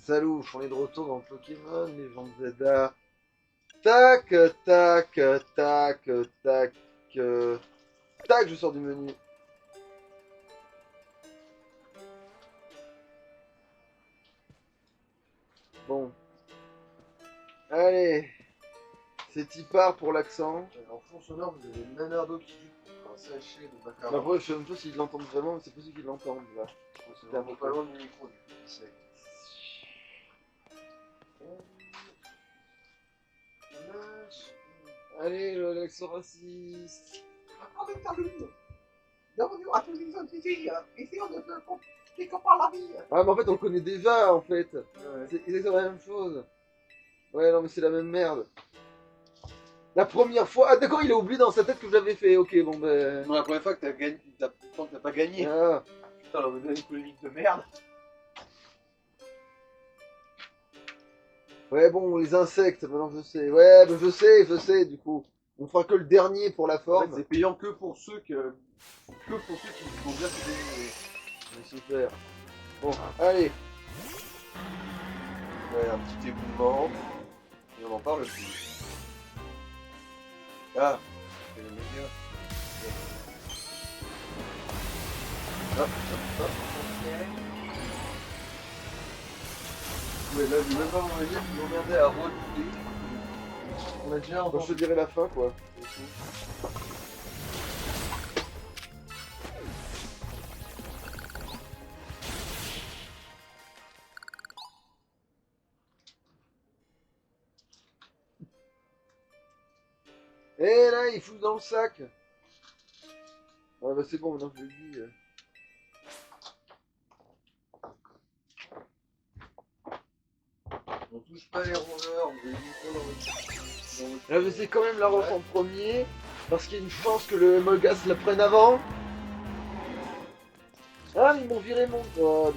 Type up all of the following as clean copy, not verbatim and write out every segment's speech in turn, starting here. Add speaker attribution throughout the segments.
Speaker 1: Salut, on est de retour dans Pokémon, Légende Zelda. Tac, tac, tac, tac, tac, je sors du menu. Bon. Allez. C'est y part pour l'accent.
Speaker 2: En fond sonore, vous avez Nanardo qui joue pour un sachet de macarons.
Speaker 1: Après, je sais même pas s'ils l'entendent vraiment, mais c'est possible qu'ils l'entendent là.
Speaker 2: C'est vraiment pas loin du micro, du coup, qui sait.
Speaker 1: Allez, l'accent raciste.
Speaker 3: Avec ta lune. Bienvenue à tous les auditeurs. Ici, on ne peut compliquer que par la vie.
Speaker 1: Ah, mais en fait, on le connaît déjà en fait.
Speaker 2: Ouais.
Speaker 1: C'est exactement la même chose. Ouais, non, mais c'est la même merde. La première fois. Ah, d'accord, il a oublié dans sa tête que je l'avais fait. Ok, bon, ben.
Speaker 2: Non, la première fois que t'as gagné, t'as pas gagné.
Speaker 1: Ah.
Speaker 2: Putain, on a une polémique de merde.
Speaker 1: Ouais, bon, les insectes, maintenant je sais. Ouais, ben je sais, du coup. On fera que le dernier pour la
Speaker 2: En fait,
Speaker 1: forme.
Speaker 2: c'est payant que pour ceux qui vont bien se débrouiller.
Speaker 1: Mais super. Bon, allez.
Speaker 2: Ouais, un petit éboulement. Et on en parle plus. Ah, c'est les médias. Hop, hop, hop. Ouais, là, je vais même pas m'en dire qu'ils m'emmerdaient à relouer. On a déjà
Speaker 1: Bon, je
Speaker 2: entendu.
Speaker 1: te dirai la fin, quoi. Et là, il fout dans le sac. Ouais, bah c'est bon, maintenant je le dis.
Speaker 2: On touche pas les rongeurs, on les met pas dans votre...
Speaker 1: Là, je vais quand même la ref en premier. Parce qu'il y a une chance que le Molgas la prenne avant. Ah, mais ils m'ont viré mon god.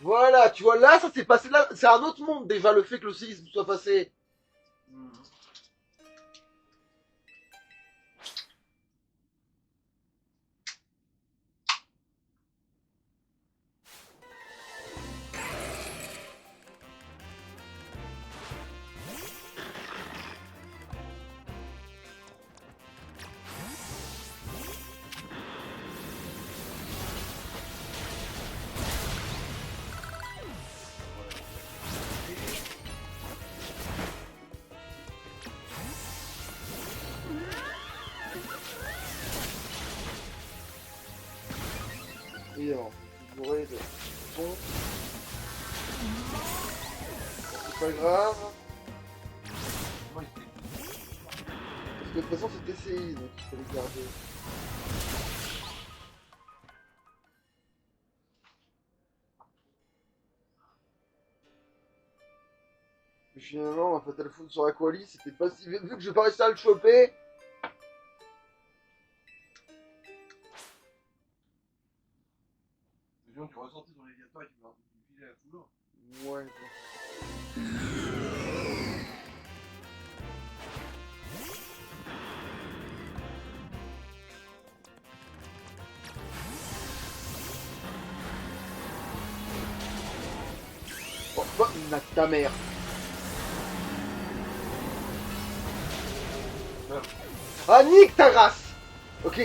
Speaker 1: Voilà, tu vois, là, ça s'est passé là. C'est un autre monde déjà, le fait que le séisme soit passé. Évidemment, bourré de son. C'est pas grave. Parce que de toute façon, c'était CI, donc il fallait garder. Mais finalement, un Fatal Full sur Aquali, c'était pas si. Vu que je pas réussi à le choper.
Speaker 2: Les gens qui ressortaient dans les viatoires et qui m'ont filé la foudre.
Speaker 1: Ouais, bon. Oh, bah, ta mère. Ah, nique ta race. Ok.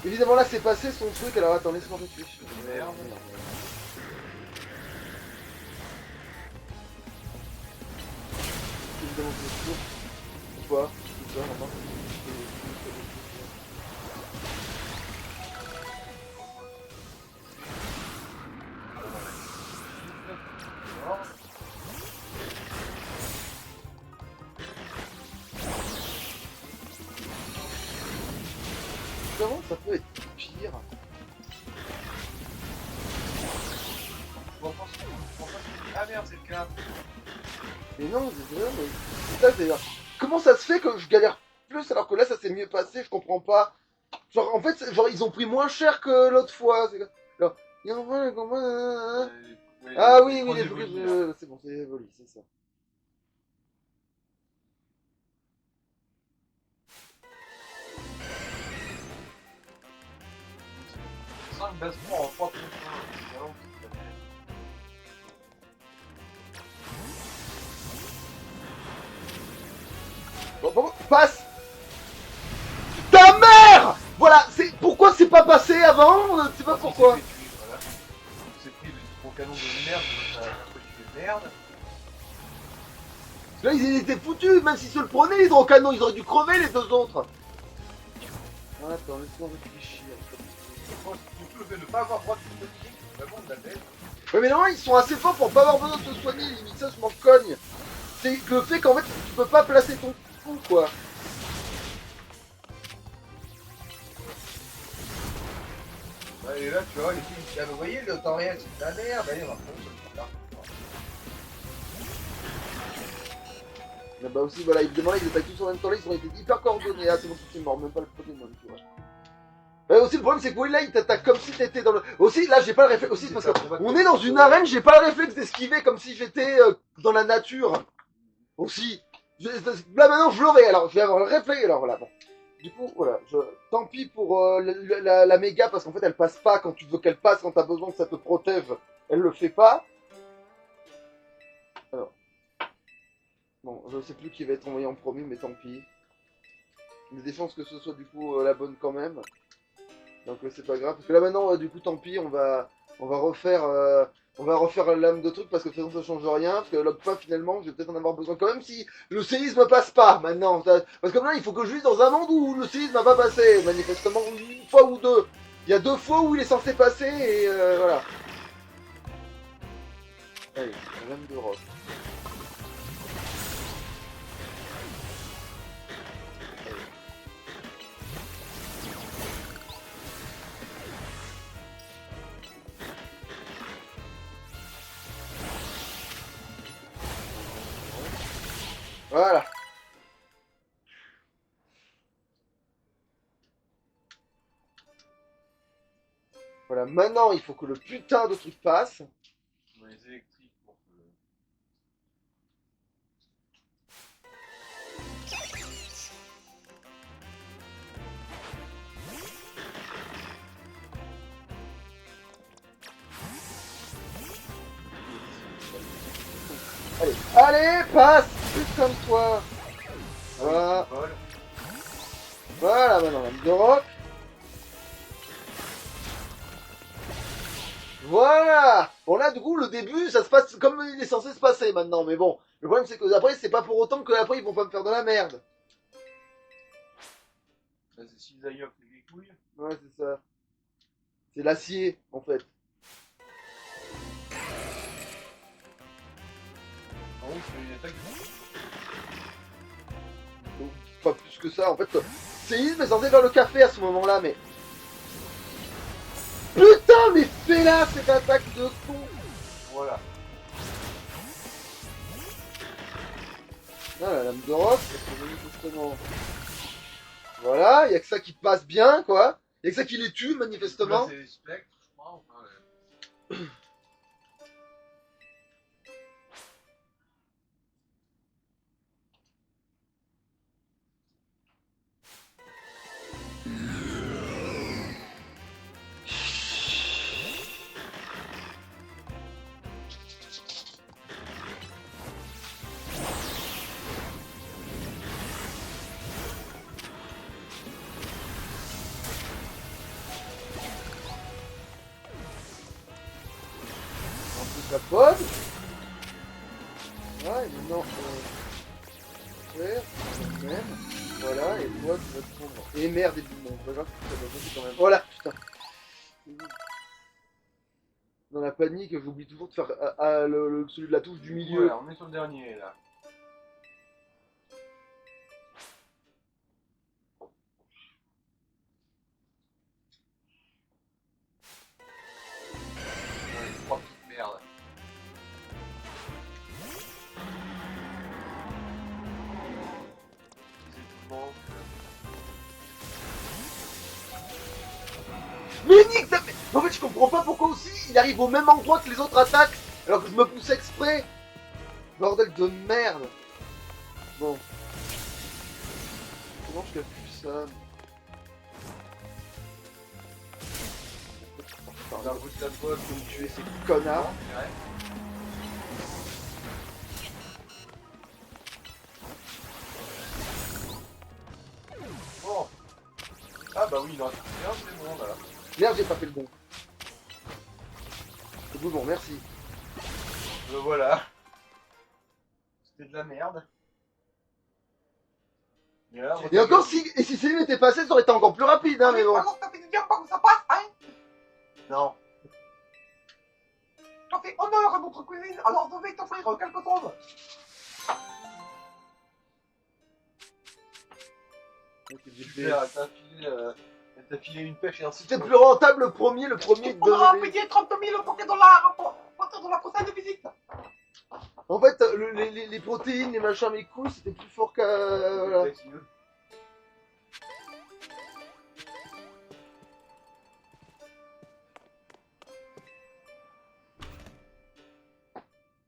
Speaker 1: Évidemment, là, c'est passé son truc. Alors, attends, laisse-moi réfléchir.
Speaker 2: Merde.
Speaker 1: Évidemment, c'est sûr. Ou pas. C'est ça, enfin. Comment ça peut être pire?
Speaker 2: Ah merde, c'est le cas.
Speaker 1: Mais non, mais c'est ça, c'est-à-dire, comment ça se fait que je galère plus alors que là ça s'est mieux passé, je comprends pas. Genre, en fait, genre, ils ont pris moins cher que l'autre fois. Genre, il y en a combien
Speaker 2: Ouais,
Speaker 1: Ah oui, oui,
Speaker 2: trois
Speaker 1: les
Speaker 2: évolis, là.
Speaker 1: c'est bon, c'est les volis, c'est ça.
Speaker 2: Cinq basements en 3 contre 1. C'est vraiment tout à fait.
Speaker 1: Bon, passe. Ta mère. Voilà, c'est pourquoi c'est pas passé avant. C'est pas pourquoi.
Speaker 2: On s'est fait tuer, voilà. On s'est pris des gros canons de merde, donc ça a foutu de merde.
Speaker 1: Là, ils étaient foutus, même s'ils se le prenaient, les canons, ils auraient dû crever les deux autres. Attends, laisse-moi réfléchir.
Speaker 2: Moi, surtout le fait de ne pas avoir droit de soigner, c'est vraiment de la bête.
Speaker 1: Ouais, mais non, ils sont assez forts pour pas avoir besoin de se soigner, limite ça, je m'en cogne. C'est le fait qu'en fait, tu peux pas placer ton coup, quoi.
Speaker 3: Ouais, et là, tu vois, les filles, vous voyez, le temps réel, c'est de la merde. Allez, on va prendre ça.
Speaker 1: Mais bah aussi, voilà, évidemment, ils attaquent tous en même temps, là, ils ont été hyper coordonnés. Ah, c'est bon, c'est mort, même pas le Pokémon, tu vois. Ouais, aussi, le problème, c'est que oui, là, il t'attaque comme si t'étais dans le. Aussi, là, j'ai pas le réflexe. Aussi, c'est parce qu'on est dans une arène, j'ai pas le réflexe d'esquiver comme si j'étais dans la nature. Aussi. Là, maintenant, je l'aurai, alors, je vais avoir le réflexe. Alors, voilà, bon. Du coup, voilà, tant pis pour la méga, parce qu'en fait, elle passe pas quand tu veux qu'elle passe, quand t'as besoin que ça te protège, elle le fait pas. Alors. Bon, je sais plus qui va être envoyé en premier, mais tant pis. Il y a des chances que ce soit du coup la bonne quand même. Donc c'est pas grave. Parce que là maintenant, du coup, tant pis, on va refaire la lame de truc parce que de toute façon ça change rien. Parce que log pas finalement, je vais peut-être en avoir besoin quand même si le séisme passe pas maintenant. Parce que maintenant, il faut que je vive dans un monde où le séisme n'a pas passé, manifestement une fois ou deux. Il y a 2 fois où il est censé passer et voilà. Allez, la lame de roc. Voilà. Voilà, maintenant il faut que le putain de truc passe.
Speaker 2: On a les électriques pour que.
Speaker 1: Allez, allez, passe. Putain de toi. Voilà.
Speaker 2: Vol.
Speaker 1: Voilà, maintenant lame de roc. Voilà. Bon là, du coup, le début, ça se passe comme il est censé se passer maintenant. Mais bon, le problème c'est que après, c'est pas pour autant que après ils vont pas me faire de la merde.
Speaker 2: Là, c'est Cisaillop les couilles.
Speaker 1: Ouais, c'est ça. C'est l'acier, en fait.
Speaker 2: En haut, c'est une attaque.
Speaker 1: Donc, pas plus que ça. En fait, séisme est censé faire le café à ce moment-là, mais. Putain, mais fais là cette attaque de con.
Speaker 2: Voilà.
Speaker 1: Ah, la lame de roc, c'est justement. Voilà, y a que ça qui passe bien, quoi. Y a que ça qui les tue, manifestement.
Speaker 2: Là, c'est les spectres, je crois. Enfin,
Speaker 1: En plus, la bonne. Ouais, et maintenant, faire, même. Voilà, et toi, tu vas te prendre. Et merde, et bon, pas grave, ça va passer quand même. Voilà, putain. Dans la panique, j'oublie toujours de faire celui de la touche du milieu.
Speaker 2: voilà, on est sur le dernier là. Ouais, 3 petites merdes. C'est tout le monde.
Speaker 1: Mais nique ta... En fait, je comprends pas pourquoi aussi il arrive au même endroit que les autres attaques, alors que je me pousse exprès. Bordel de merde. Bon. Comment je calcule ça?
Speaker 2: La route de la poêle,
Speaker 1: Pour tuer ces connards.
Speaker 2: ouais. Bon. Ah bah oui, il en reste plus un, c'est bon là.
Speaker 1: Merde, j'ai pas fait le bon. C'est bon, merci.
Speaker 2: Voilà. C'était de la merde. Et, là,
Speaker 1: Et encore, si Céline était passée, ça aurait été encore plus rapide, hein, mais bon.
Speaker 3: Alors, t'as fait bien pas que ça passe, hein?
Speaker 2: Non.
Speaker 3: T'as fait honneur à notre cuisine, alors je vais t'offrir quelque chose.
Speaker 2: Super, t'as filé une pêche et ainsi de
Speaker 1: C'était
Speaker 2: suite.
Speaker 1: plus rentable le premier
Speaker 3: Il
Speaker 1: de
Speaker 3: faudra
Speaker 1: donner.
Speaker 3: payer 30 000 pour $ à partir de la prochaine visite.
Speaker 1: En fait, les protéines, les machins, mes couilles, c'était plus fort qu'à... voilà.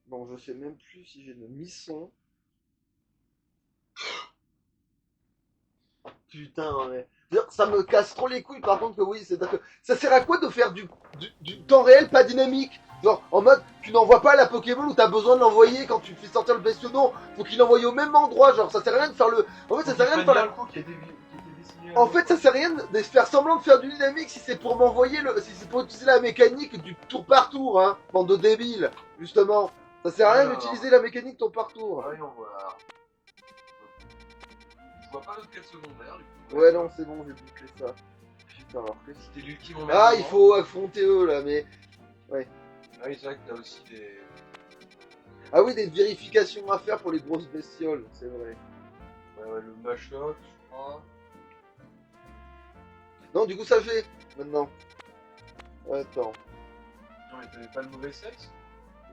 Speaker 1: Bon, je sais même plus si j'ai le misson. Putain, mais... Ça me casse trop les couilles, par contre, que oui, c'est d'accord. Ça sert à quoi de faire du temps réel pas dynamique? Genre, en mode, tu n'envoies pas la Pokéball où t'as besoin de l'envoyer quand tu fais sortir le bestiau, non. Faut qu'il l'envoie au même endroit, genre, ça sert à rien de faire le... En fait, ça sert à rien de faire la... En fait, ça sert à rien de faire semblant de faire du dynamique si c'est pour m'envoyer le... Si c'est pour utiliser la mécanique du tour par tour, hein. Bande de débiles, justement. Ça sert à rien d'utiliser la mécanique tour par tour.
Speaker 2: Voyons voir. Je vois pas d'autres quêtes secondaires du coup.
Speaker 1: Ouais, non, c'est bon, j'ai bouclé ça. Putain, alors que si...
Speaker 2: C'était l'ultime
Speaker 1: Ah, il faut affronter eux, là, mais...
Speaker 2: Ah oui, c'est vrai que t'as aussi des...
Speaker 1: Ah oui, des vérifications à faire pour les grosses bestioles, c'est vrai.
Speaker 2: Ouais, le Machop, je crois.
Speaker 1: Non, du coup, ça fait, maintenant. Ouais, attends.
Speaker 2: Non, mais t'avais pas le mauvais sexe?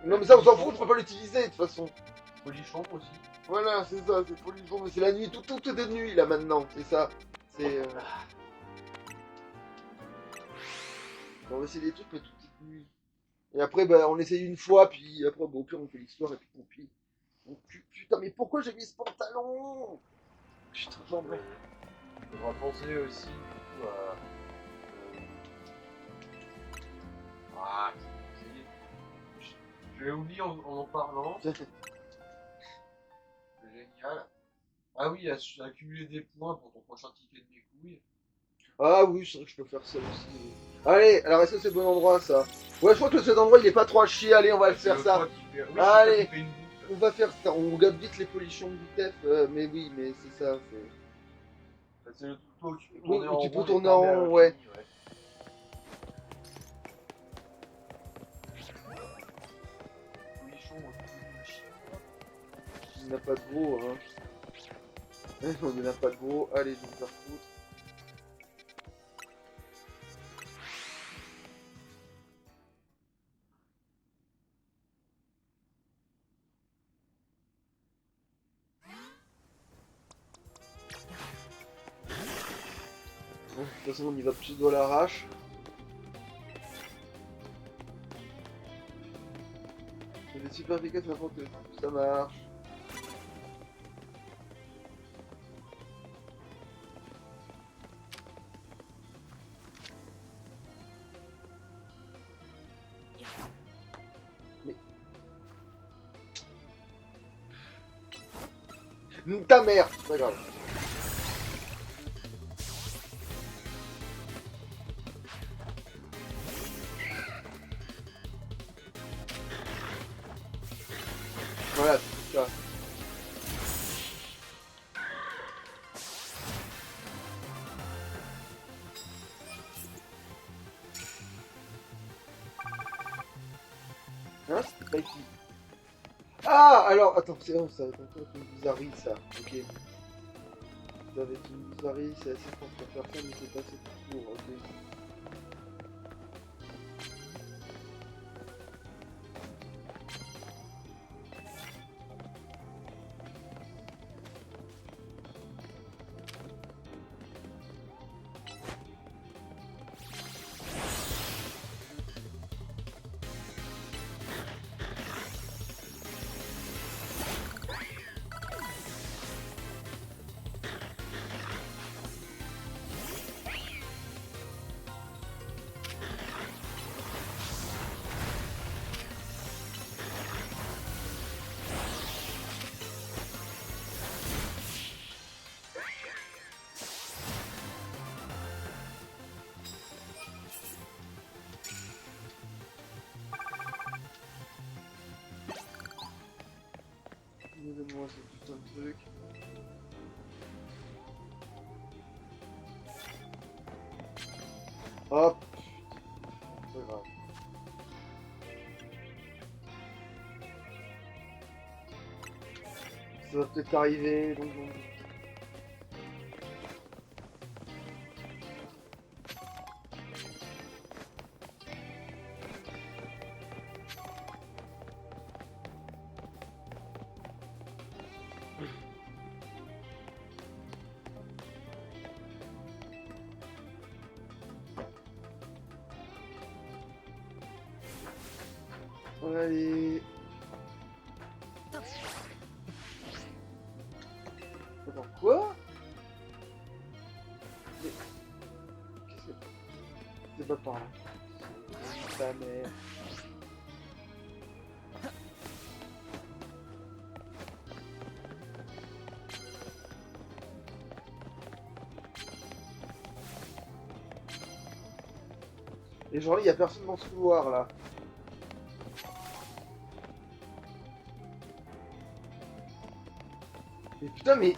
Speaker 1: Non, mais ça, on s'en fout, je peux pas l'utiliser, de toute façon.
Speaker 2: Polichon aussi.
Speaker 1: Voilà, c'est ça, c'est pour les jours, mais c'est la nuit, tout est de nuit, là, maintenant, c'est ça. C'est... On va essayer des trucs, mais tout est de nuit. Et après, bah, on essaye une fois, puis après, bon, au pire, on fait l'histoire, et puis tant pis. Putain, mais pourquoi j'ai mis ce pantalon? Putain, non, mais...
Speaker 2: Il faudra penser aussi du coup à... Ah, je vais oublier en parlant. C'est génial. Ah oui, accumuler des points pour ton prochain ticket de mes couilles.
Speaker 1: Ah oui, c'est vrai que je peux faire ça aussi. Allez, alors est-ce que c'est le bon endroit, ça? Ouais, je crois que cet endroit, il est pas trop à chier, allez, on va le faire ça.
Speaker 2: Oui,
Speaker 1: Allez.
Speaker 2: c'est
Speaker 1: On va faire ça, on regarde vite les polichons de vitesse, mais oui, mais c'est ça, c'est...
Speaker 2: C'est le tuto où tu peux
Speaker 1: Oui,
Speaker 2: tourner
Speaker 1: où
Speaker 2: en
Speaker 1: tu
Speaker 2: rond.
Speaker 1: peux tourner en rond, ouais. Il n'a pas de gros, hein. On n'a pas de gros, allez, je vais me faire foutre. Bon, de toute façon, on y va plus de l'arrache. Il est super efficace maintenant que ça marche. Mais... Ta mère, c'est pas grave. Voilà, c'est ça. Hein, c'était pas ici. Ah, alors, attends, c'est bon, ça va être une bizarrerie, ça. Ok. Ça va être une bizarrerie, c'est assez fort pour faire ça, mais c'est pas assez pour, ok. truc. Hop. C'est pas grave. Ça va peut-être arriver, donc bon. Allez. Attends, quoi? Mais... Qu'est-ce que... C'est pas par là. Ta mère. Et genre, il y a personne dans ce couloir là. Mais putain, mais.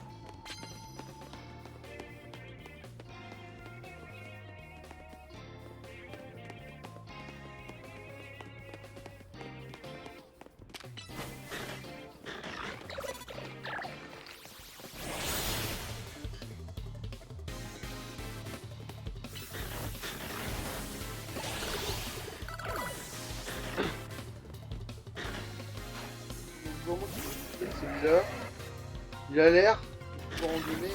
Speaker 1: C'est bizarre. Il a l'air de pouvoir en donner,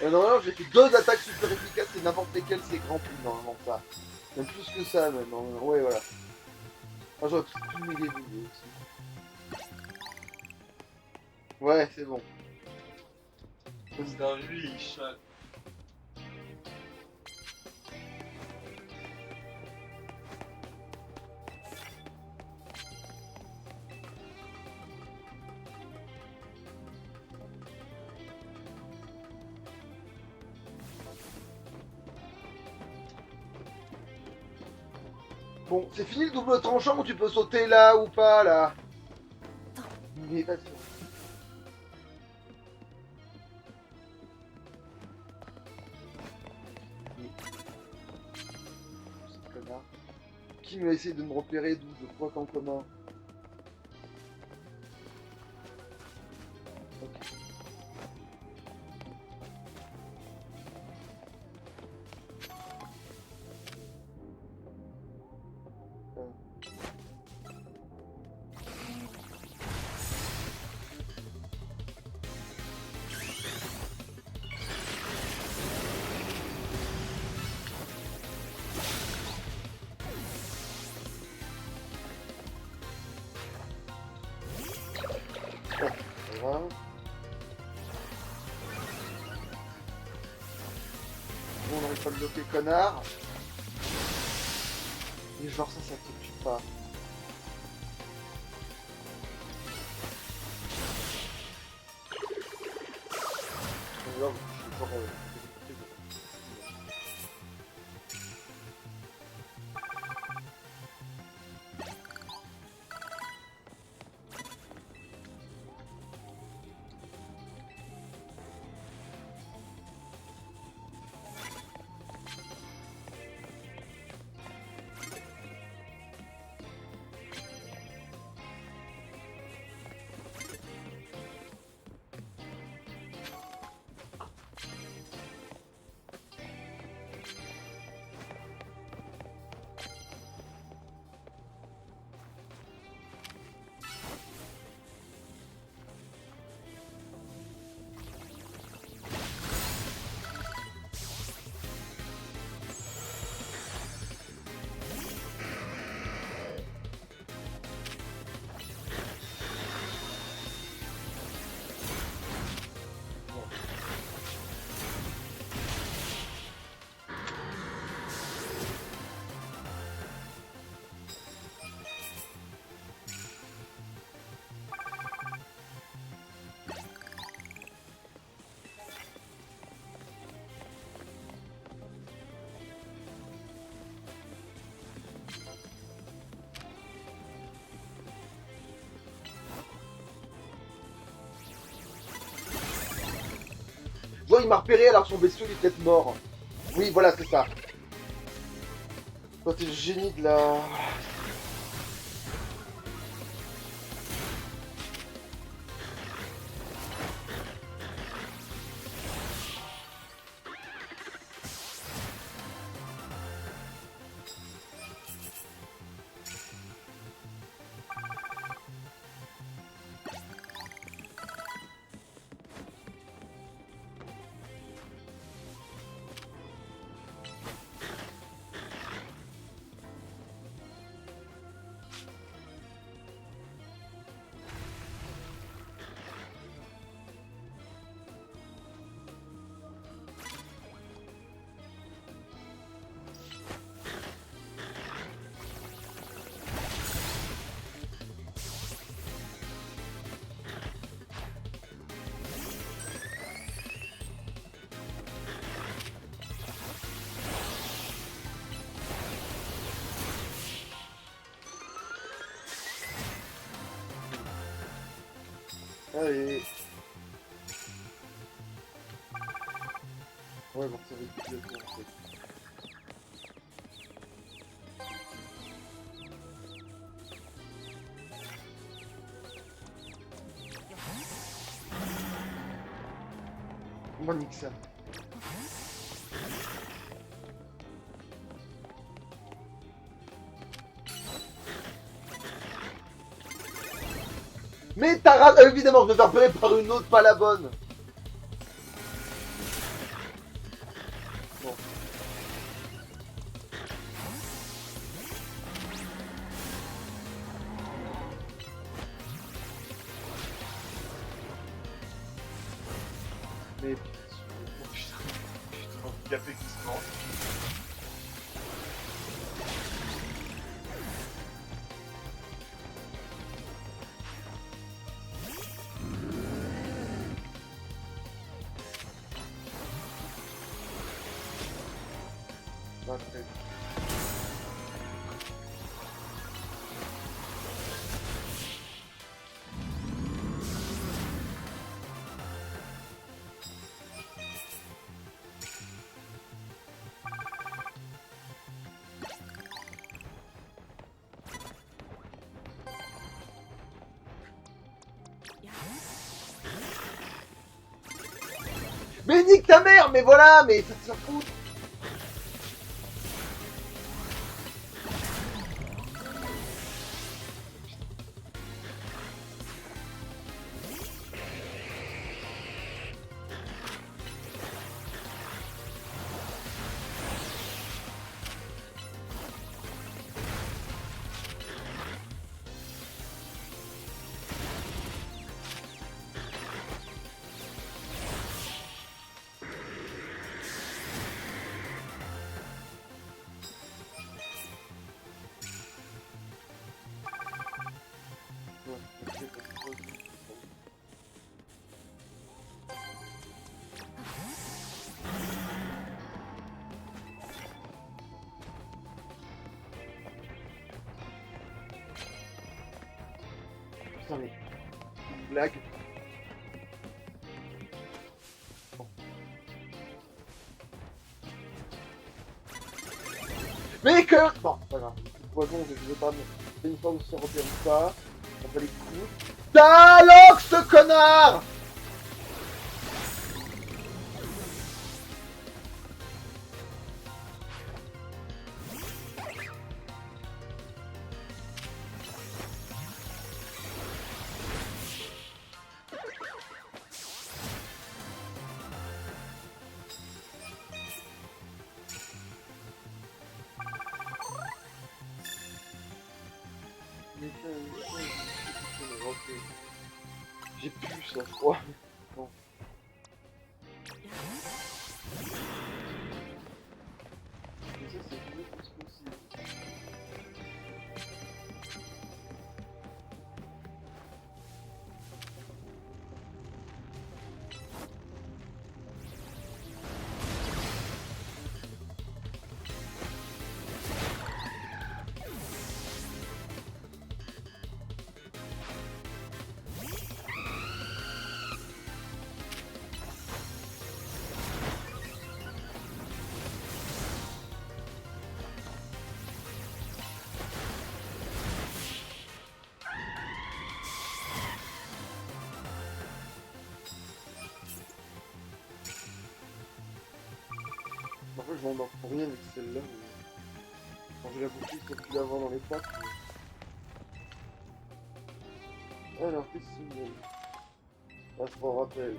Speaker 1: mais. Normalement, j'ai fait 2 attaques super efficaces et n'importe lesquelles c'est grand plus normalement ça. Même plus que ça maintenant. Ouais, voilà. Ah, j'aurais pu me les aussi. Ouais, c'est bon.
Speaker 2: C'est un lui, il chatte.
Speaker 1: Bon, c'est fini le double tranchant où tu peux sauter là ou pas là. Mais vas-y. Ce connard. Qui m'a essayé de me repérer d'où je crois qu'en commun. Ok. Voilà. Bon, on n'arrive pas à le bloquer, connard. Et genre ça te tue pas. Alors, je suis encore, Genre, il m'a repéré alors que son bestiau il est peut-être mort. Oui, voilà, c'est ça. Toi, t'es le génie de la... Allez. Ouais, bon, ça va être plus en fait. On nique ça. Mais t'as raté, évidemment, je vais faire repérer par une autre, pas la bonne. Bon. Mais... Oh, putain,
Speaker 2: Café qui se mange.
Speaker 1: Après. Mais nique ta mère, mais voilà, mais ça te fout. Putain, mais... Une blague. Bon. Mais que... Bon, pas grave. Poison, je veux pas me... C'est une fois où ça repère ou pas. On va les coups. Talox, ce connard! J'ai plus ça, je crois. Bon. Mais ça, c'est mieux que ce possible. Après, je m'endors pour rien avec celle-là. Mais... Quand j'ai la boucle, faut plus l'avant dans les pattes. Mais... Alors, qu'est-ce que c'est? Ça se rappelle.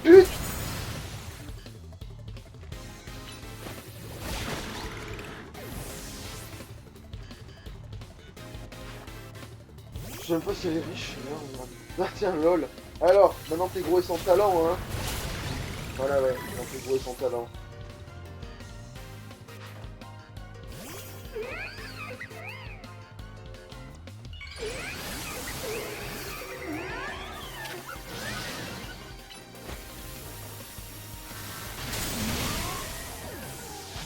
Speaker 1: Putain! Je sais même pas si elle est riche. Ah tiens, lol. Alors, maintenant t'es gros et sans talent, hein. Voilà, ouais, maintenant t'es gros et sans talent.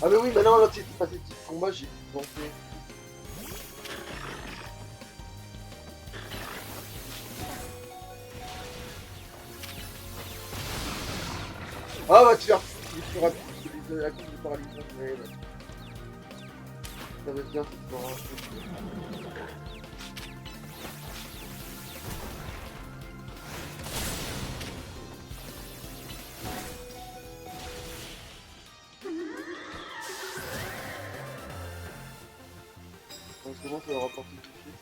Speaker 1: Ah mais oui, maintenant, là, c'est passé petit combat, j'ai pensé. Ah bah tu vas il est plus rapide que la coupe de paralysation, mais ouais. Ça va être bien, c'est fort, hein. Donc comment ça va rapporter tout de suite?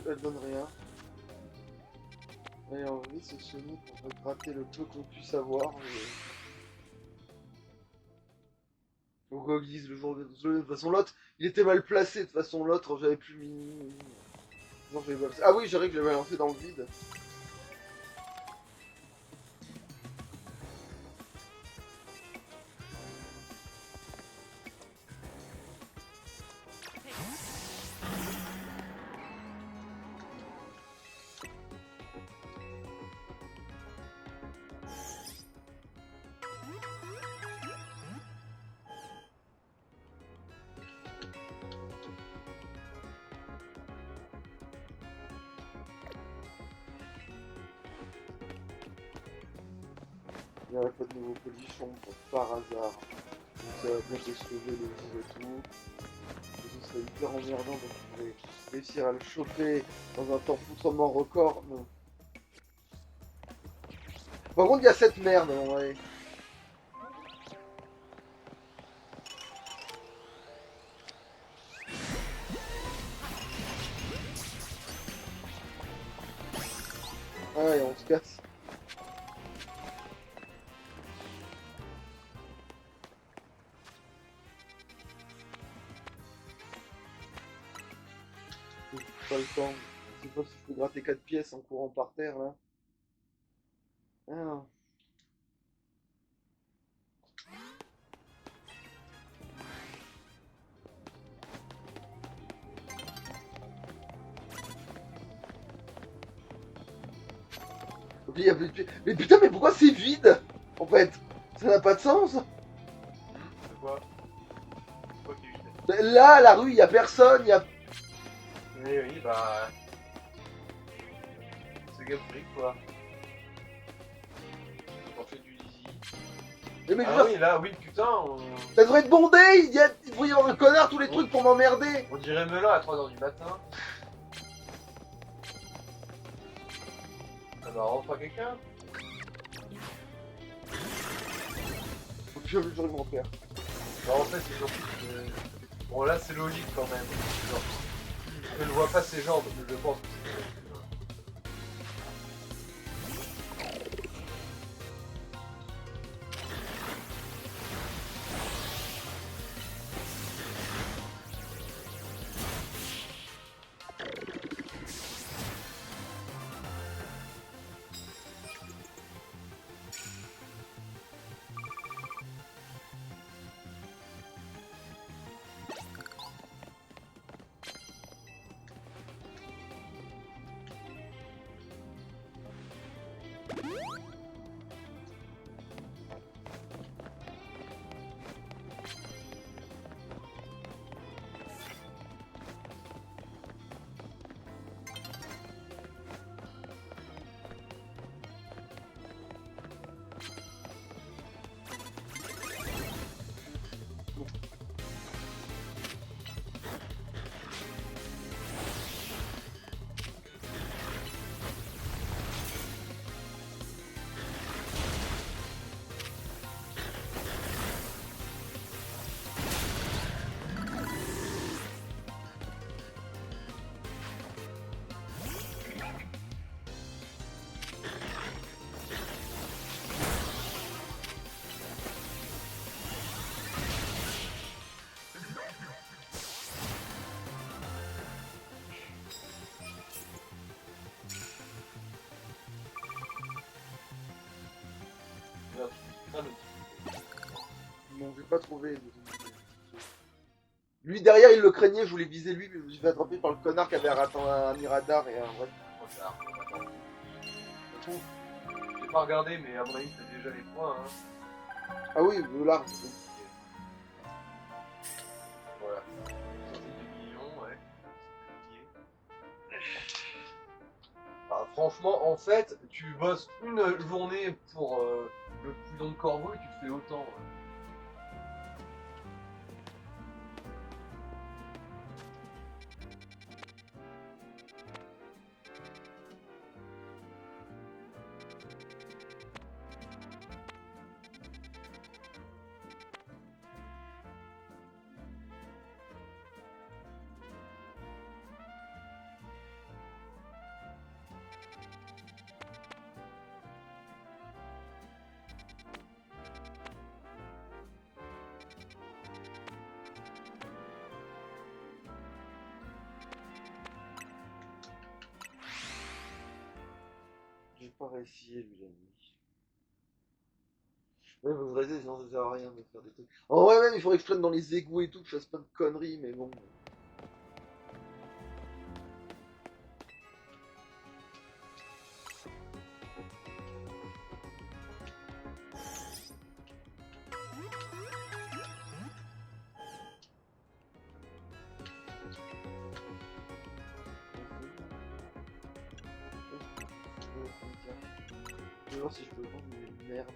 Speaker 1: Elle donne rien. Et en vrai, c'est Sonic, on va gratter le peu qu'on puisse avoir. Donc on glisse le jour de toute façon l'autre, il était mal placé, de toute façon l'autre j'avais plus mis. Non, j'avais balancé. Ah oui, j'ai que je l'avais lancé dans le vide. Il n'y aurait pas de nouveaux polichons par hasard. Donc ça va bien se sauver le jour et tout. Et ce serait hyper emmerdant donc je vais réussir à le choper dans un temps foutrement record. Non. Par contre il y a cette merde, ouais. Ah et on se casse. Pas le temps. Je sais pas si je peux gratter 4 pièces en courant par terre là. Ah. Ok, il y a plus de pièces. Mais putain, mais pourquoi c'est vide? En fait, ça n'a pas de sens.
Speaker 2: C'est quoi? C'est quoi qui est vide?
Speaker 1: Là, la rue, il y a personne, il y a.
Speaker 2: Oui, bah. C'est Game Freak quoi. On fait du easy.
Speaker 1: Mais je veux
Speaker 2: Ah
Speaker 1: dire,
Speaker 2: oui, là, oui, putain,
Speaker 1: ça devrait être bondé, il devrait y avoir un connard, tous les trucs pour m'emmerder.
Speaker 2: on dirait Melun à 3h du matin. Ça m'arrange pas quelqu'un?
Speaker 1: Faut que je m'en faire.
Speaker 2: Non, en fait, c'est surtout que... Bon, là, c'est logique quand même. Genre, je ne vois pas ses jambes, mais je pense que c'est logique.
Speaker 1: pas trouvé. Lui derrière, il le craignait, je voulais viser lui, mais je me suis fait attraper par le connard qui avait un miradar et un vrai.
Speaker 2: Retard. Attends. Ça se trouve, j'ai pas regardé, mais à mon avis, t'as déjà les points. Hein.
Speaker 1: Ah oui, là.
Speaker 2: Voilà. 62 millions, ouais. Ah, franchement, en fait, tu bosses une journée pour le poudon de corbeau et tu te fais autant. Ouais.
Speaker 1: J'ai pas réussi, lui, la nuit. Ouais, vous restez, sinon ça sert à rien de faire des trucs. En vrai, même, il faudrait que je traîne dans les égouts et tout, que je fasse plein de conneries, mais bon. Je vais voir si je peux vendre une merde.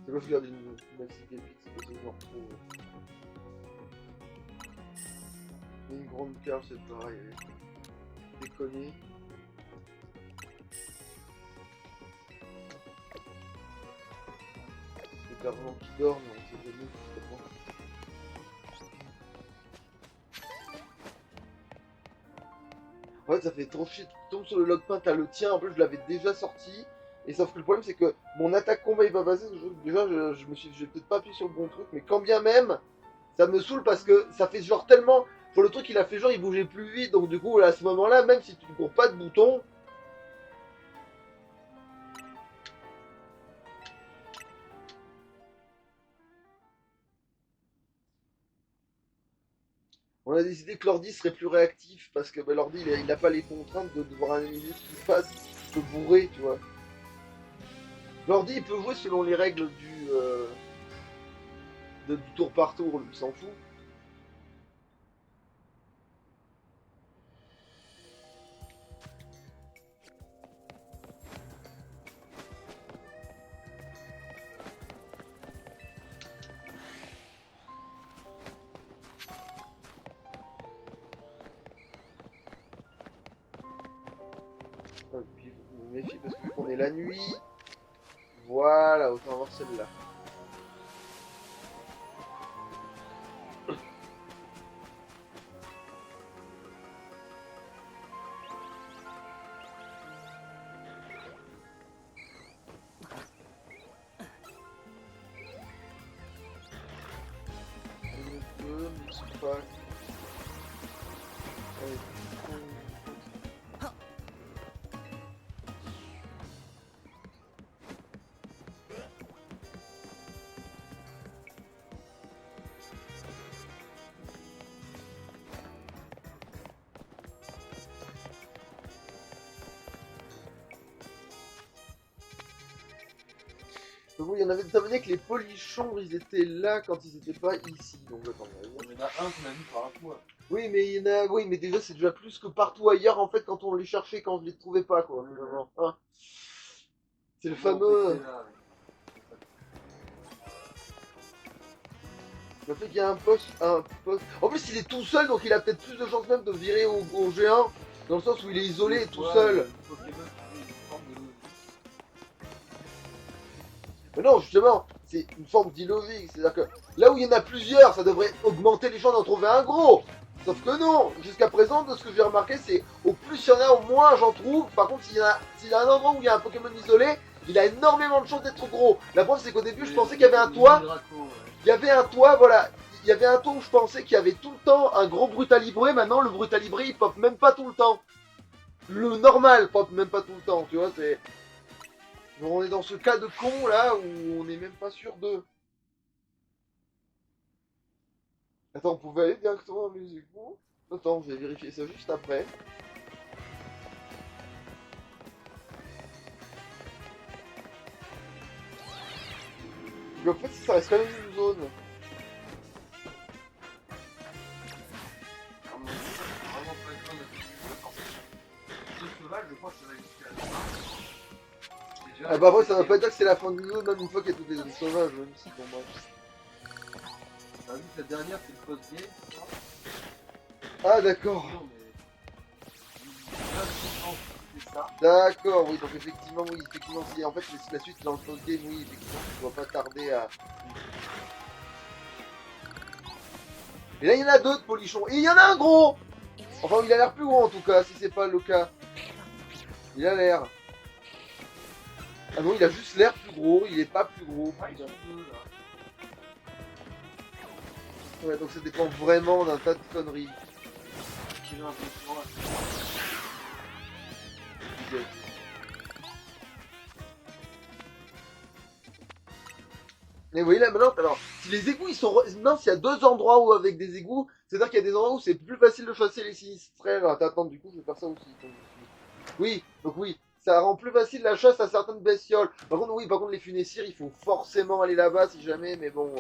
Speaker 1: C'est quoi, je garde une maxi pépite, c'est parce que je me retrouve. Une grande perle, c'est pareil. Déconner. Le perlement qui dort, mais on sait jamais justement. En fait, ça fait trop chier. Tu tombes sur le logpin, t'as le tien. En plus, je l'avais déjà sorti. Et sauf que le problème, c'est que mon attaque combat est pas passée. Déjà, je me suis dit, j'ai peut-être pas appuyé sur le bon truc. Mais quand bien même, ça me saoule parce que ça fait genre tellement. Pour le truc, il a fait genre, il bougeait plus vite. Donc, du coup, à ce moment-là, même si tu ne cours pas de bouton. On a décidé que l'ordi serait plus réactif parce que bah, l'ordi il a pas les contraintes de devoir analyser ce qui se passe, se bourrer, tu vois. L'ordi il peut jouer selon les règles du tour par tour, lui, il s'en fout. Puis je me méfie parce que vu qu'on est la nuit, voilà, autant avoir celle-là. Oui, il y en avait des que les polichons, ils étaient là quand ils étaient pas ici. Donc attends,
Speaker 2: Il y en a un qu'on a mis par un toit.
Speaker 1: oui, mais il y en a, oui, mais déjà c'est déjà plus que partout ailleurs en fait quand on les cherchait, quand on les trouvait pas quoi. Vraiment, hein. C'est le fameux. Le fait qu'il y a un poste. En plus, il est tout seul, donc il a peut-être plus de chances même de virer au géant, dans le sens où il est isolé, tout seul. Mais non, justement, c'est une forme d'illogique. C'est-à-dire que là où il y en a plusieurs, ça devrait augmenter les chances d'en trouver un gros. Sauf que non, jusqu'à présent, de ce que j'ai remarqué, c'est au plus il y en a, au moins j'en trouve. Par contre, s'il y a un endroit où il y a un Pokémon isolé, il a énormément de chances d'être gros. La preuve, c'est qu'au début, je pensais qu'il y avait un toit. Il y avait un toit, voilà. Il y avait un toit où je pensais qu'il y avait tout le temps un gros Brutalibré. Maintenant, le Brutalibré, il pop même pas tout le temps. le normal, pas, même pas tout le temps, tu vois, c'est... Donc on est dans ce cas de con là où on n'est même pas sûr de... Attends, on pouvait aller directement dans les égouts? Attends, je vais vérifier ça juste après. Mais en fait, ça reste quand même une zone.
Speaker 3: Alors, moi, c'est vraiment pas le temps de ce sauvage, je crois que ça va jusqu'à la fin. Déjà,
Speaker 1: Ah bah après, ça veut pas dire que c'est la fin du zone, même une fois qu'il y a toutes les zones sauvages, même si pour moi...
Speaker 3: T'as vu que la dernière, c'est le post-game, tu vois.
Speaker 1: Ah d'accord.
Speaker 3: Non, mais... Là, je pense que c'est ça.
Speaker 1: D'accord, oui, donc effectivement, oui, effectivement, si en fait la suite c'est dans le post-game, oui, effectivement, tu dois pas tarder à... Et là, il y en a d'autres polichons, et il y en a un gros. Enfin, il a l'air plus gros en tout cas, si c'est pas le cas. Il a l'air. Ah non, il a juste l'air plus gros, il est pas plus gros.
Speaker 3: Ouais, ils
Speaker 1: putain.
Speaker 3: sont deux, là.
Speaker 1: Ouais, donc ça dépend vraiment d'un tas de conneries.
Speaker 3: J'ai l'impression, là.
Speaker 1: Mais oui, là maintenant, alors, si les égouts ils sont. Non, s'il y a deux endroits où avec des égouts, c'est-à-dire qu'il y a des endroits où c'est plus facile de chasser les sinistrels. Attends, du coup, je vais faire ça aussi. Oui, donc oui, ça rend plus facile la chasse à certaines bestioles. Par contre, oui, par contre, les funessirs, il faut forcément aller là-bas si jamais, mais bon.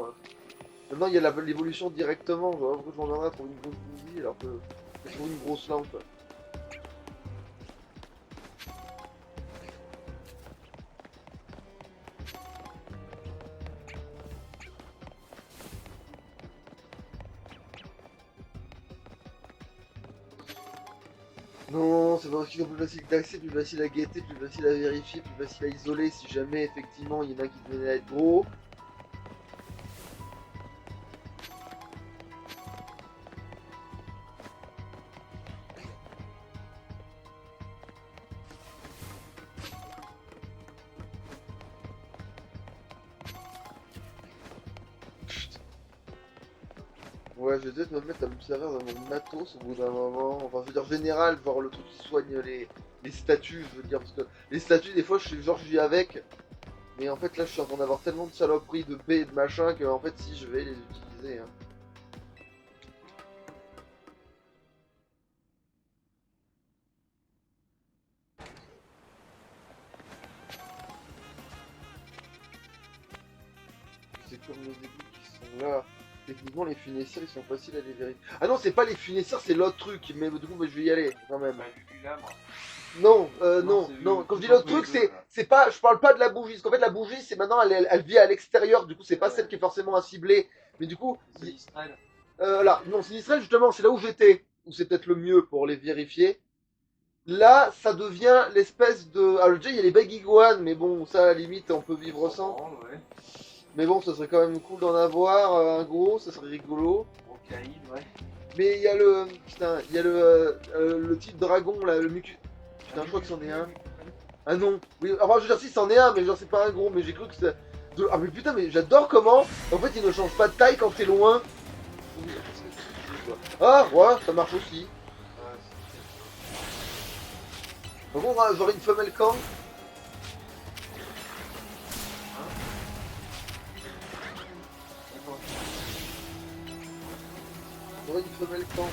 Speaker 1: Maintenant, il y a l'évolution directement. Je vois pas pourquoi je m'en viendrai à trouver une grosse bougie alors que je trouve une grosse lampe. Non, c'est pas parce qu'ils sont plus faciles d'accès, plus facile à guetter, plus facile à vérifier, plus facile à isoler si jamais effectivement il y en a qui venaient à être gros. Ouais, je vais peut-être me mettre à me servir dans mon matos au bout d'un moment. Enfin, je veux dire, général, voir le truc qui soigne les statues, je veux dire, parce que les statues, des fois, je suis genre, je vis avec. Mais en fait, là, je suis en train d'avoir tellement de saloperies, de paix et de machin, que en fait, si, je vais les utiliser. Hein. C'est comme les égouts qui sont là. Techniquement, les funessières, ils sont faciles à les vérifier. Ah non, c'est pas les funessières, c'est l'autre truc. Mais du coup, bah, je vais y aller, quand même.
Speaker 3: Bah, du là, moi.
Speaker 1: Non,
Speaker 3: Non,
Speaker 1: non,
Speaker 3: c'est
Speaker 1: non.
Speaker 3: le
Speaker 1: Comme je dis,
Speaker 3: tout
Speaker 1: l'autre
Speaker 3: entre les
Speaker 1: truc,
Speaker 3: deux,
Speaker 1: c'est,
Speaker 3: là.
Speaker 1: c'est pas, je parle pas de la bougie. Parce qu'en fait, la bougie, c'est maintenant, elle vit à l'extérieur. Du coup, c'est pas
Speaker 3: Ouais.
Speaker 1: celle qui est forcément à cibler. Mais du coup,
Speaker 3: C'est Israël.
Speaker 1: là, non, Sinistrel, justement, c'est là où j'étais. Où c'est peut-être le mieux pour les vérifier. Là, ça devient l'espèce de. Alors, déjà, il y a les bag iguanes, mais bon, ça, à la limite, on peut vivre sans.
Speaker 3: Ouais.
Speaker 1: Mais bon, ça serait quand même cool d'en avoir un gros, ça serait rigolo.
Speaker 3: Brocaïde, ouais.
Speaker 1: Mais il y a le. Putain, il y a le type dragon, là, le mucus. Putain, je crois que c'en est un. Ah non, oui, enfin je veux dire si c'en est un, mais genre c'est pas un gros, mais j'ai cru que c'était... Ah mais putain, mais j'adore comment, en fait il ne change pas de taille quand t'es loin. Ah ouais, ça marche aussi. Par contre, j'aurais une femelle quand J'aurais une femelle quand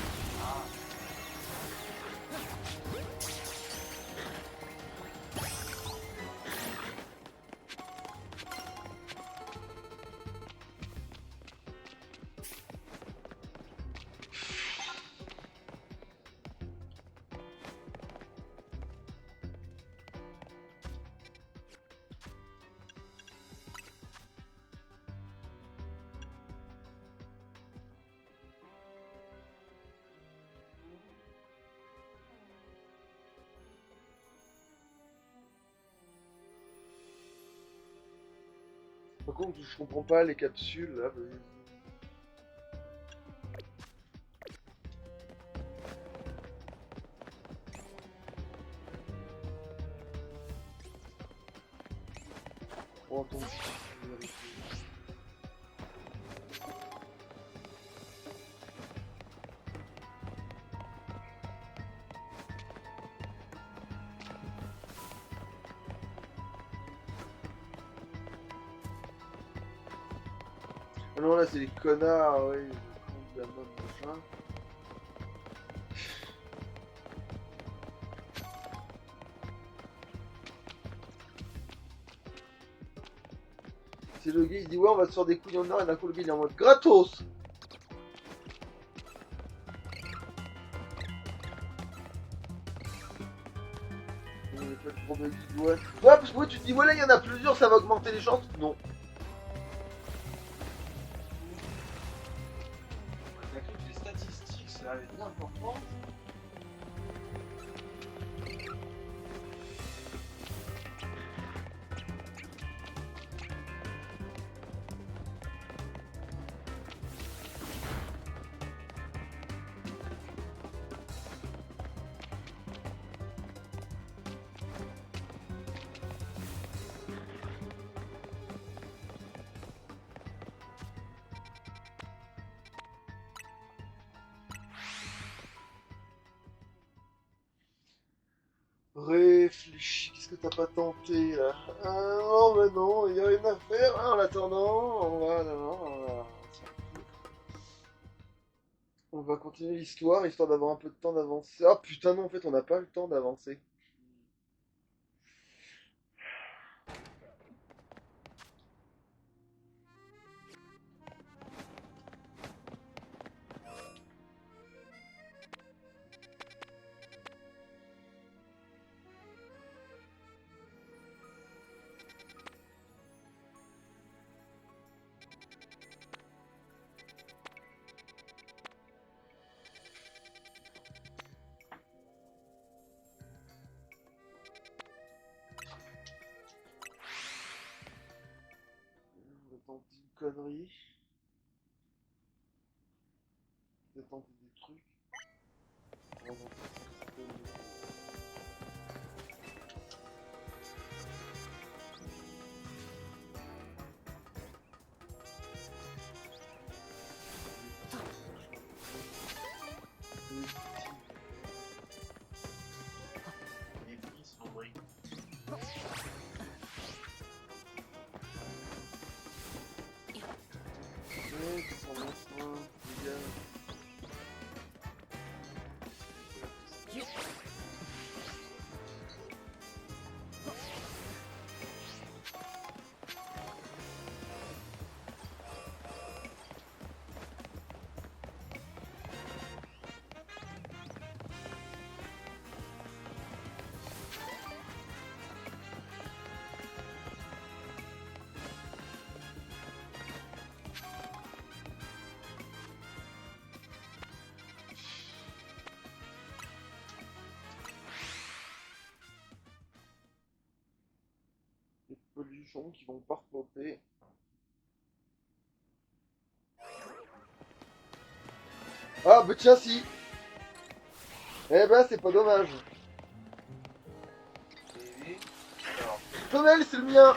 Speaker 1: Par contre, je comprends pas les capsules là. Oh, attends, je vais vérifier. Non, là, c'est les connards, ouais. Les cons de la mode, machin. C'est le gars, il dit ouais, on va se faire des couilles en or, et d'un coup, le gars, il est en mode gratos. Ouais, parce que ouais, tu te dis, ouais, là, il y en a plusieurs, ça va augmenter les chances. Non.
Speaker 3: T'as cru que les statistiques, ça avait de l'importance.
Speaker 1: Réfléchis, qu'est-ce que t'as pas tenté là? Non, mais non, il y a rien à faire hein, en attendant. On va continuer l'histoire, histoire d'avoir un peu de temps d'avancer. Ah putain, non, en fait, on n'a pas le temps d'avancer. On va tenter une connerie. On va tenter des trucs. On va tenter une connerie.
Speaker 3: Les prix sont bris.
Speaker 1: Ouais, c'est son lancement, les gars. Les pollutions qui vont pas replanter. Ah bah tiens si. Eh ben c'est pas dommage.
Speaker 2: Et alors,
Speaker 1: Tonnel c'est le mien.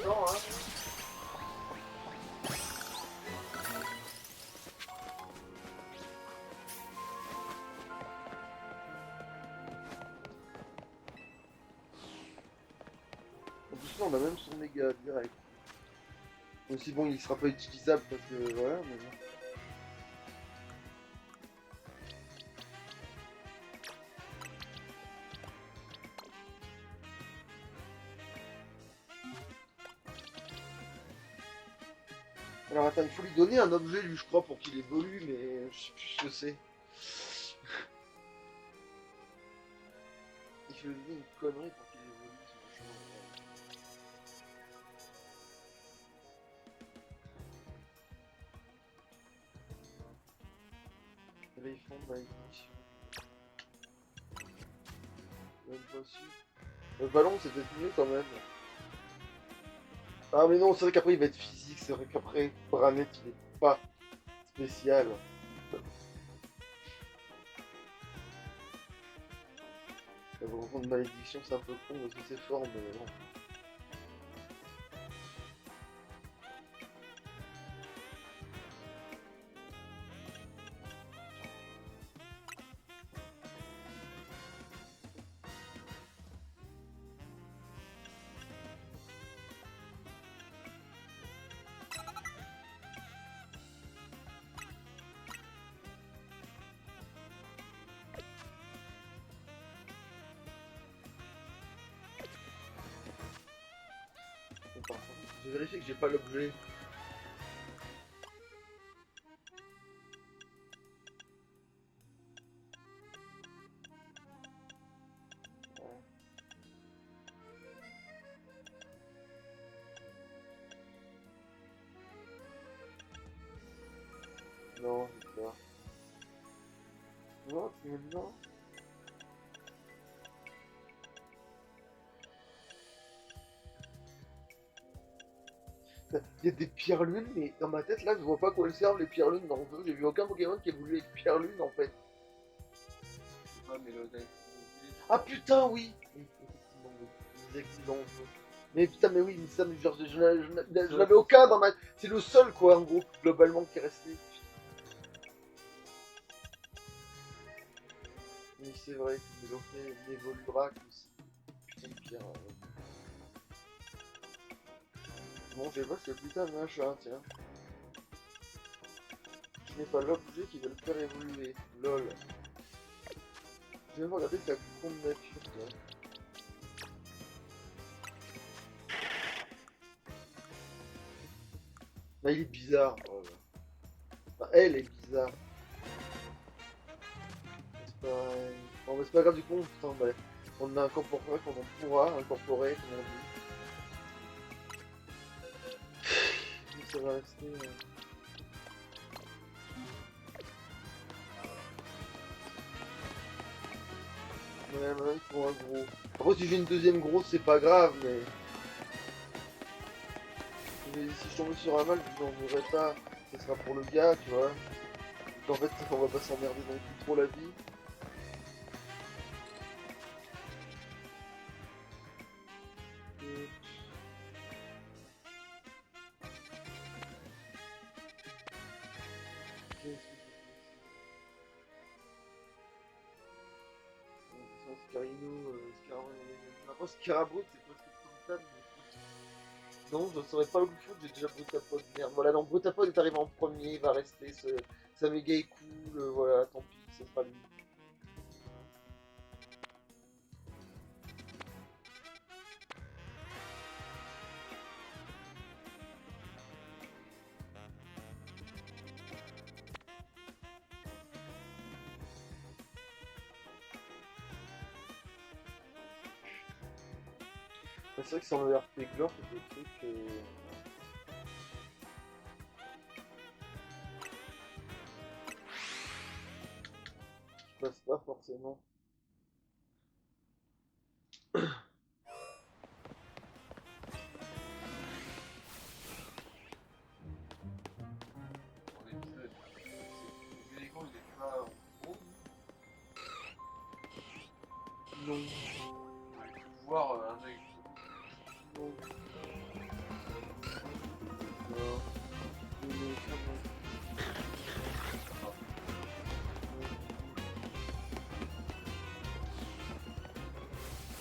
Speaker 2: non, hein.
Speaker 1: En plus là on a même son méga direct. Aussi bon il sera pas utilisable parce que voilà mais bon. Alors attends, il faut lui donner un objet lui je crois pour qu'il évolue mais je sais plus ce que c'est. Il faut lui donner une connerie pour qu'il évolue ce machin. Et là ils font de la ignition. Même pas sûr. Le ballon c'est peut-être mieux quand même. Ah mais non, c'est vrai qu'après il va être physique, c'est vrai qu'après Branet il est pas spécial. La reprendre de malédiction c'est un peu con parce que c'est fort mais bon. Attends, je vais vérifier que j'ai pas l'objet. Non, c'est ça. Non, c'est maintenant. Il y a des pierres lunes, mais dans ma tête là, je vois pas à quoi elles servent les pierres lunes dans le jeu. J'ai vu aucun Pokémon qui évolue avec pierres lunes en fait.
Speaker 3: Je sais pas, mais le deck.
Speaker 1: Ah putain, oui! Oui, effectivement, oui. Ils existent dans le jeu. Mais putain, mais oui, mais ça, mais genre, je n'avais aucun dans ma. C'est le seul quoi, en gros, globalement, qui est resté. Mais c'est vrai que Mélophée n'évoluera que si. Putain de pierre. Bon, je sais pas, c'est le putain de machin, tiens. Je n'ai pas l'objet qui va le faire évoluer. Lol. Je vais regarder sa con de nature, toi. Là, il est bizarre. Oh là. Enfin, elle est bizarre. C'est pareil. Bon, mais c'est pas grave, du coup, putain, bah, on a incorporé qu'on en pourra incorporer, comme on dit. Mais ça va rester. Ouais, maintenant il faut un gros. Après, si j'ai une deuxième grosse, c'est pas grave, mais. Si je tombe sur un mal, je n'en voudrais pas. Ça sera pour le gars, tu vois. Donc, en fait, on va pas s'emmerder non plus trop la vie. Après, Scarabrut, c'est presque comme ça, mais. Non, je ne saurais pas le foot, j'ai déjà Brutapod. Merde, voilà, non, Brutapod est arrivé en premier, il va rester. Sa méga est cool, voilà, tant pis, ça sera lui. C'est vrai que sans le RP Glor, c'est des trucs. Qui passent pas forcément.
Speaker 3: Dans l'épisode. Le Légon, il est pas en gros.
Speaker 1: Non.
Speaker 3: Il faut voir un œil.
Speaker 1: Non. Non.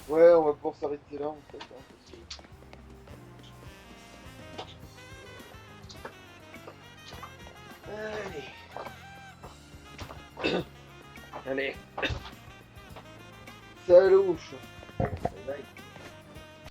Speaker 1: Ouais, on va pouvoir s'arrêter là en fait. Hein, parce que... Allez. Allez. Salut.